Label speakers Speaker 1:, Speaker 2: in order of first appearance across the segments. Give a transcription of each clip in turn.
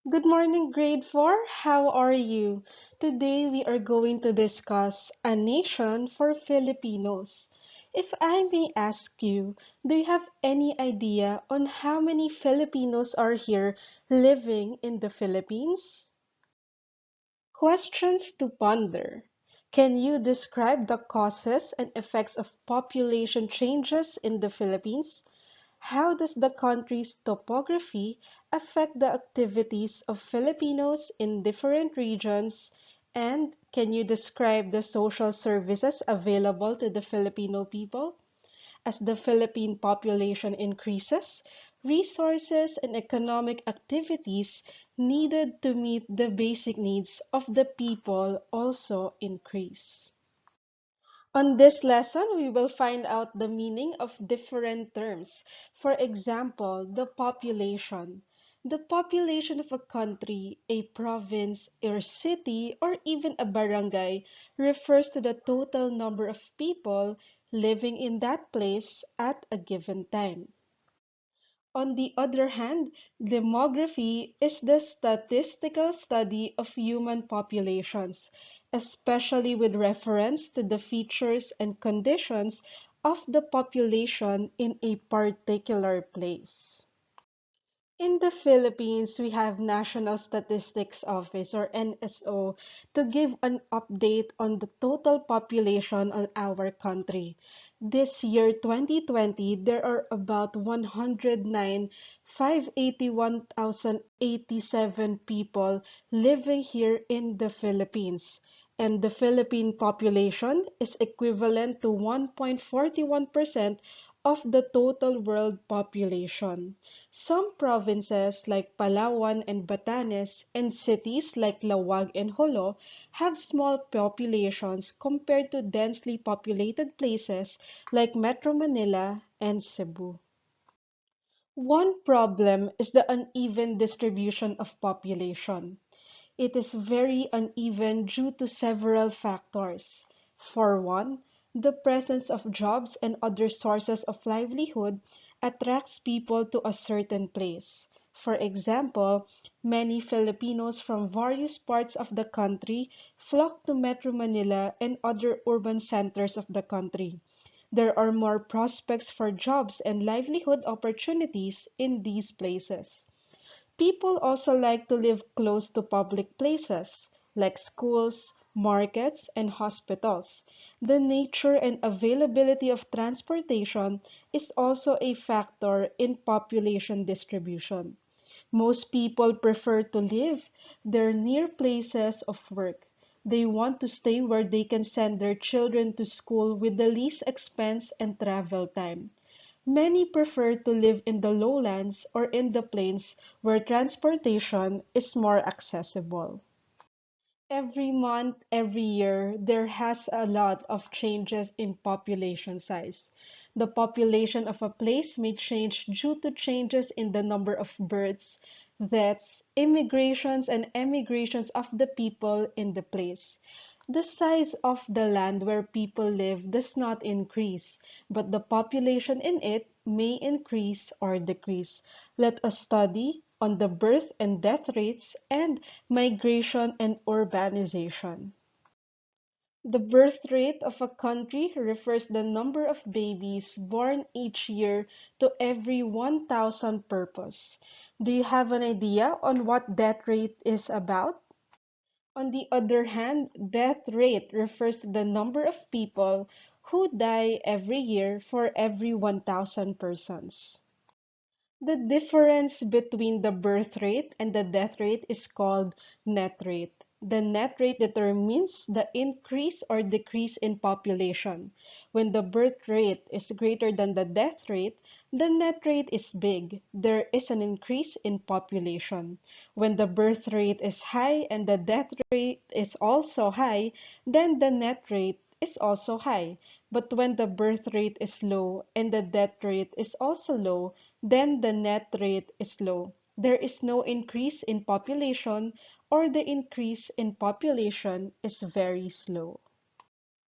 Speaker 1: Good morning, grade 4. How are you? Today we are going to discuss a nation for Filipinos. If I may ask you, do you have any idea on how many Filipinos are here living in the Philippines? Questions to ponder. Can you describe the causes and effects of population changes in the Philippines? How does the country's topography affect the activities of Filipinos in different regions? And can you describe the social services available to the Filipino people? As the Philippine population increases, resources and economic activities needed to meet the basic needs of the people also increase. On this lesson, we will find out the meaning of different terms. For example, the population. The population of a country, a province, or city, or even a barangay refers to the total number of people living in that place at a given time. On the other hand, demography is the statistical study of human populations, especially with reference to the features and conditions of the population in a particular place. In the Philippines, we have National Statistics Office or NSO to give an update on the total population of our country. This year, 2020, there are about 109,581,087 people living here in the Philippines, and the Philippine population is equivalent to 1.41% of the total world population. Some provinces like Palawan and Batanes and cities like Lawag and Jolo have small populations compared to densely populated places like Metro Manila and Cebu. One problem is the uneven distribution of population. It is very uneven due to several factors. For one, the presence of jobs and other sources of livelihood attracts people to a certain place. For example, many Filipinos from various parts of the country flock to Metro Manila and other urban centers of the country. There are more prospects for jobs and livelihood opportunities in these places. People also like to live close to public places like schools, markets, and hospitals. The nature and availability of transportation is also a factor in population distribution. Most people prefer to live their near places of work. They want to stay where they can send their children to school with the least expense and travel time. Many prefer to live in the lowlands or in the plains where transportation is more accessible. Every month, every year, there has a lot of changes in population size. The population of a place may change due to changes in the number of births, deaths, immigrations, and emigrations of the people in the place. The size of the land where people live does not increase, but the population in it may increase or decrease. Let us study on the birth and death rates and migration and urbanization. The birth rate of a country refers the number of babies born each year to every 1,000 purpose. Do you have an idea on what death rate is about? On the other hand, death rate refers to the number of people who die every year for every 1,000 persons. The difference between the birth rate and the death rate is called net rate. The net rate determines the increase or decrease in population. When the birth rate is greater than the death rate, the net rate is big. There is an increase in population. When the birth rate is high and the death rate is also high, then the net rate is also high. But when the birth rate is low and the death rate is also low, then the net rate is low. There is no increase in population, or the increase in population is very slow.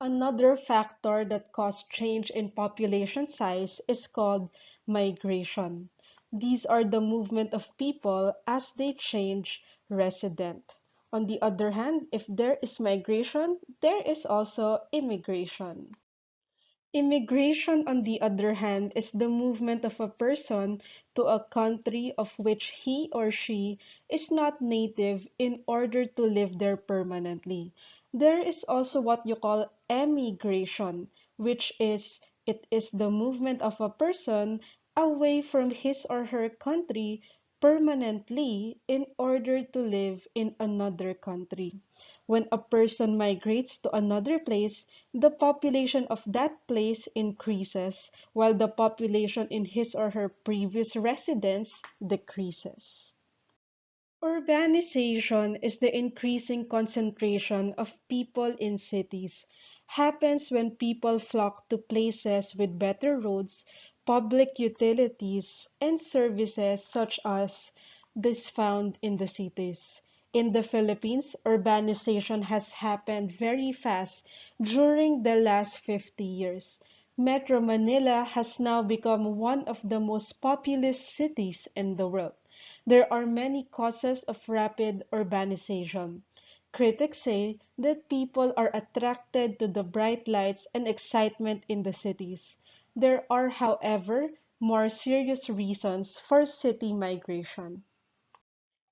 Speaker 1: Another factor that causes change in population size is called migration. These are the movement of people as they change resident. On the other hand, if there is migration, there is also immigration. Immigration, on the other hand, is the movement of a person to a country of which he or she is not native in order to live there permanently. There is also what you call emigration, which is it is the movement of a person away from his or her country permanently in order to live in another country. When a person migrates to another place, the population of that place increases, while the population in his or her previous residence decreases. Urbanization is the increasing concentration of people in cities. Happens when people flock to places with better roads, public utilities, and services such as this found in the cities. In the Philippines, urbanization has happened very fast during the last 50 years. Metro Manila has now become one of the most populous cities in the world. There are many causes of rapid urbanization. Critics say that people are attracted to the bright lights and excitement in the cities. There are, however, more serious reasons for city migration.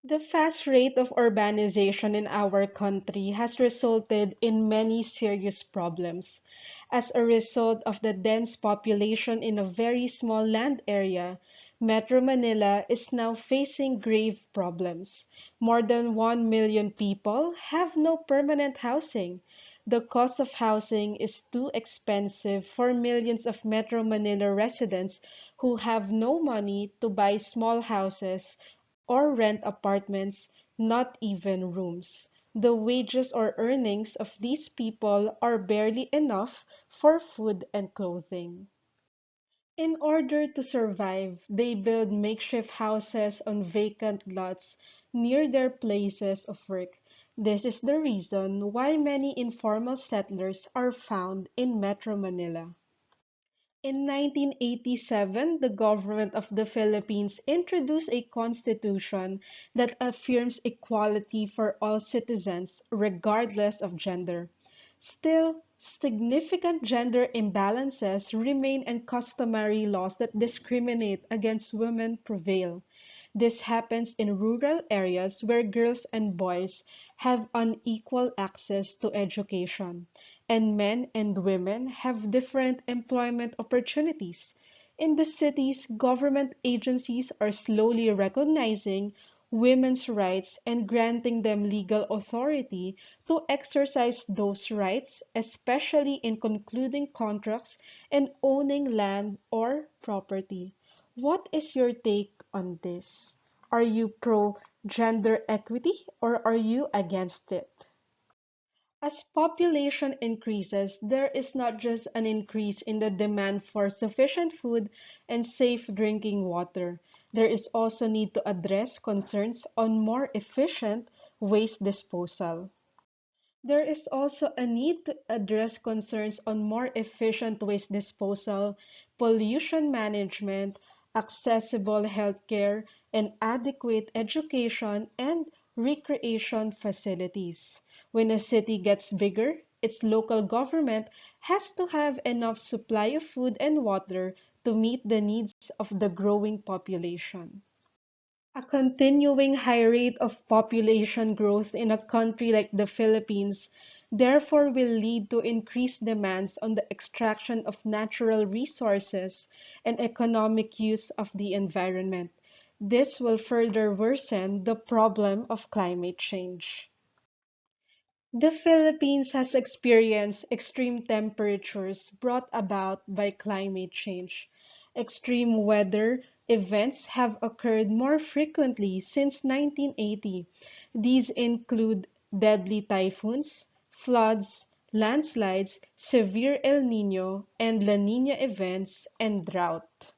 Speaker 1: The fast rate of urbanization in our country has resulted in many serious problems. As a result of the dense population in a very small land area, Metro Manila is now facing grave problems. More than 1 million people have no permanent housing. The cost of housing is too expensive for millions of Metro Manila residents who have no money to buy small houses or rent apartments, not even rooms. The wages or earnings of these people are barely enough for food and clothing. In order to survive, they build makeshift houses on vacant lots near their places of work. This is the reason why many informal settlers are found in Metro Manila. In 1987, the government of the Philippines introduced a constitution that affirms equality for all citizens, regardless of gender. Still, significant gender imbalances remain and customary laws that discriminate against women prevail. This happens in rural areas where girls and boys have unequal access to education, and men and women have different employment opportunities. In the cities, government agencies are slowly recognizing women's rights and granting them legal authority to exercise those rights, especially in concluding contracts and owning land or property. What is your take on this? Are you pro gender equity or are you against it? As population increases, there is not just an increase in the demand for sufficient food and safe drinking water. There is also need to address concerns on more efficient waste disposal. There is also a need to address concerns on more efficient waste disposal, pollution management, accessible healthcare, and adequate education and recreation facilities. When a city gets bigger, its local government has to have enough supply of food and water to meet the needs of the growing population. A continuing high rate of population growth in a country like the Philippines therefore will lead to increased demands on the extraction of natural resources and economic use of the environment. This will further worsen the problem of climate change. The Philippines has experienced extreme temperatures brought about by climate change. Extreme weather events have occurred more frequently since 1980. These include deadly typhoons, floods, landslides, severe El Niño and La Niña events, and drought.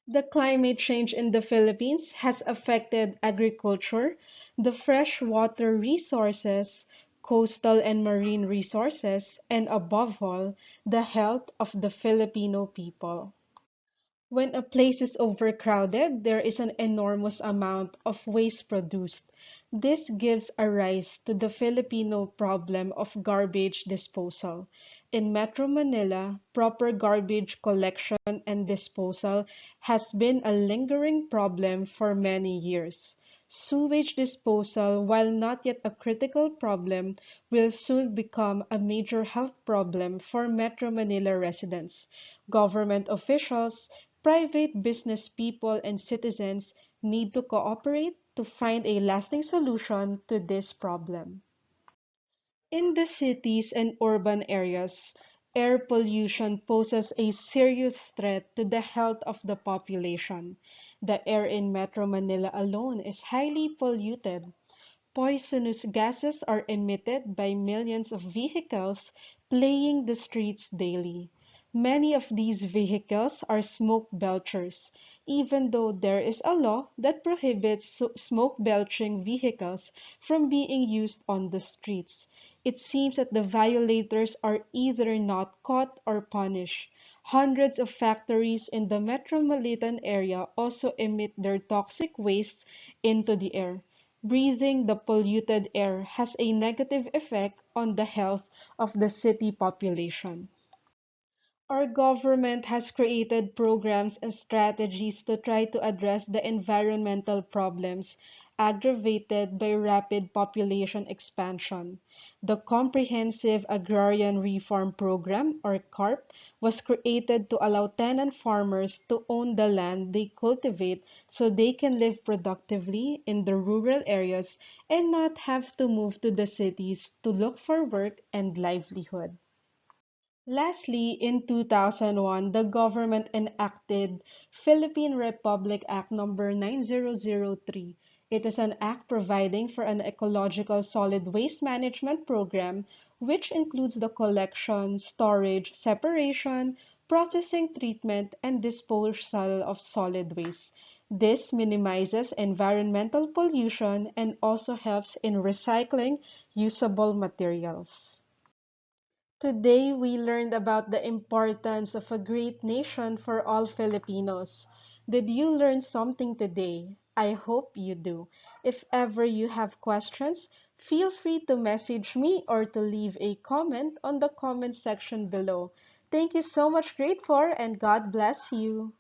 Speaker 1: The climate change in the Philippines has affected agriculture, the freshwater resources, coastal and marine resources, and above all, the health of the Filipino people. When a place is overcrowded, there is an enormous amount of waste produced. This gives a rise to the Filipino problem of garbage disposal. In Metro Manila, proper garbage collection and disposal has been a lingering problem for many years. Sewage disposal, while not yet a critical problem, will soon become a major health problem for Metro Manila residents. Government officials, private business people, and citizens need to cooperate to find a lasting solution to this problem. In the cities and urban areas, air pollution poses a serious threat to the health of the population. The air in Metro Manila alone is highly polluted. Poisonous gases are emitted by millions of vehicles plying the streets daily. Many of these vehicles are smoke belchers, even though there is a law that prohibits smoke belching vehicles from being used on the streets. It seems that the violators are either not caught or punished. Hundreds of factories in the metropolitan area also emit their toxic wastes into the air. Breathing the polluted air has a negative effect on the health of the city population. Our government has created programs and strategies to try to address the environmental problems aggravated by rapid population expansion. The Comprehensive Agrarian Reform Program, or CARP, was created to allow tenant farmers to own the land they cultivate so they can live productively in the rural areas and not have to move to the cities to look for work and livelihood. Lastly, in 2001, the government enacted Philippine Republic Act number 9003. It is an act providing for an ecological solid waste management program which includes the collection, storage, separation, processing, treatment, and disposal of solid waste. This minimizes environmental pollution and also helps in recycling usable materials. Today, we learned about the importance of a great nation for all Filipinos. Did you learn something today? I hope you do. If ever you have questions, feel free to message me or to leave a comment on the comment section below. Thank you so much, Grade 4, and God bless you.